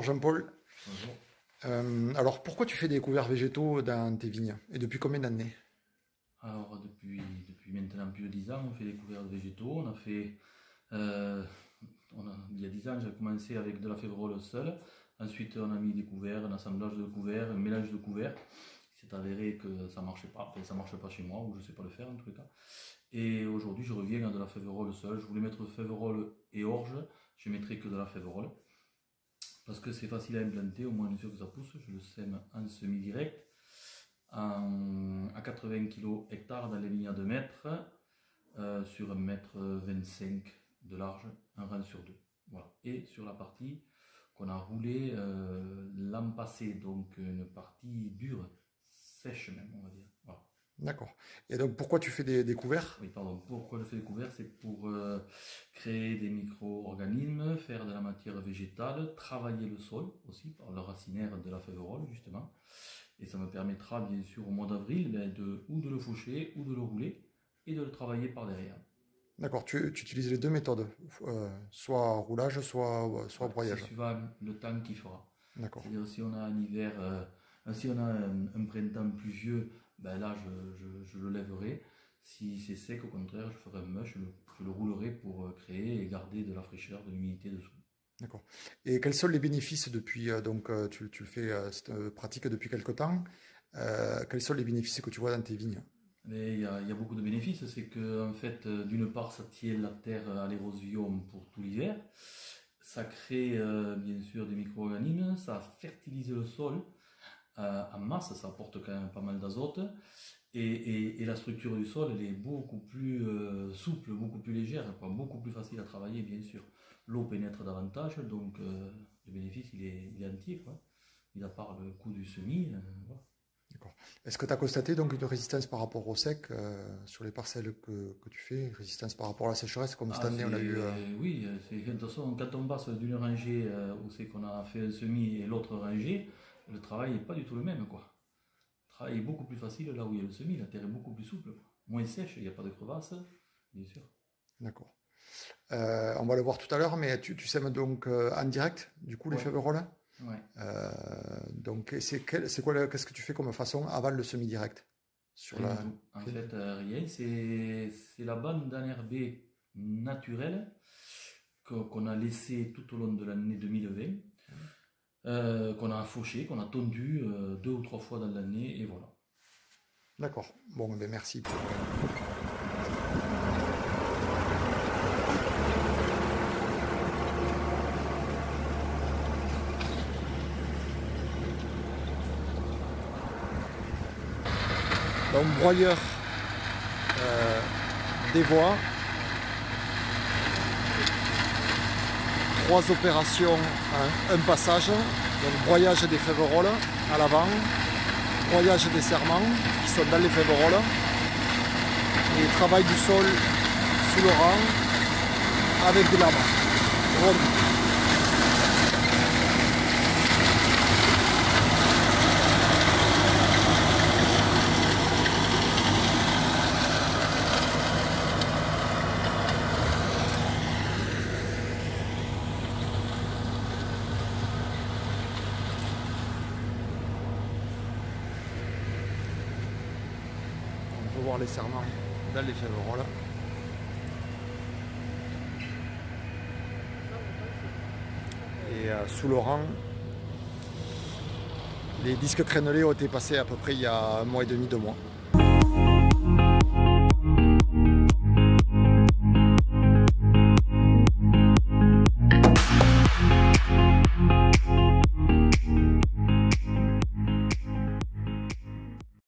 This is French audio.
Jean-Paul. Bonjour. Alors pourquoi tu fais des couverts végétaux dans tes vignes et depuis combien d'années? Alors depuis maintenant plus de 10 ans, on fait des couverts végétaux. On a fait, il y a 10 ans, j'ai commencé avec de la févrole seule. Ensuite, on a mis des couverts, un assemblage de couverts, un mélange de couverts. Il s'est avéré que ça marchait pas. Enfin, ça marche pas chez moi, ou je sais pas le faire en tous les cas. Et aujourd'hui, je reviens à de la févrole seule. Je voulais mettre févrole et orge. Je mettrai que de la févrole. Parce que c'est facile à implanter, au moins une fois que ça pousse. Je le sème en semi-direct, à 80 kg hectare dans les lignes à 2 mètres, sur 1,25 m de large, un rang sur deux. Voilà. Et sur la partie qu'on a roulée l'an passé, donc une partie dure, sèche même, on va dire. Voilà. D'accord. Et donc pourquoi tu fais des couverts? Oui, pardon. Pourquoi je fais des couverts? C'est pour créer des micro-organismes, faire de la matière végétale, travailler le sol aussi par le racinaire de la févrole justement. Et ça me permettra bien sûr au mois d'avril ou de le faucher ou de le rouler et de le travailler par derrière. D'accord, tu utilises les deux méthodes, soit roulage, soit broyage. C'est suivant le temps qu'il fera. D'accord. C'est-à-dire si on a un hiver, si on a un printemps pluvieux, ben là je le lèverai. Si c'est sec, au contraire, je ferai un mush, je le roulerai pour créer et garder de la fraîcheur, de l'humidité dessous. D'accord. Et quels sont les bénéfices depuis, tu le fais, cette pratique depuis quelque temps, quels sont les bénéfices que tu vois dans tes vignes? Mais il y a beaucoup de bénéfices, c'est que en fait, d'une part, ça tient la terre à l'érosion pour tout l'hiver, ça crée bien sûr des micro-organismes, ça fertilise le sol en masse, ça apporte quand même pas mal d'azote, et la structure du sol elle est beaucoup plus souple, beaucoup plus légère, quoi, beaucoup plus facile à travailler bien sûr. L'eau pénètre davantage, donc le bénéfice il est entier, quoi. Mis à part le coût du semis, voilà. D'accord. Est-ce que tu as constaté donc une résistance par rapport au sec sur les parcelles que tu fais, une résistance par rapport à la sécheresse comme cette année on a eu Oui, de toute façon quand on passe d'une rangée où c'est qu'on a fait un semis et l'autre rangée, le travail n'est pas du tout le même, quoi. Le travail est beaucoup plus facile là où il y a le semis, la terre est beaucoup plus souple, quoi. Moins sèche, il n'y a pas de crevasses, bien sûr. D'accord. On va le voir tout à l'heure, mais tu sèmes donc en direct, du coup, les féveroles? Ouais. Donc, qu'est-ce que tu fais comme façon avant le semi-direct sur la... En fait, rien, c'est la bande d'enherbé naturelle qu'on a laissée tout au long de l'année 2020, qu'on a fauché, qu'on a tondu 2 ou 3 fois dans l'année, et voilà. D'accord. Bon, ben merci. Donc broyeur des voies, 3 opérations, un passage, donc broyage des féveroles à l'avant, broyage des serments qui sont dans les féveroles et travail du sol sous le rang avec des lames rondes. Voir les serments dans les féveroles. Et sous le rang, les disques crénelés ont été passés à peu près il y a 1 mois et demi, 2 mois.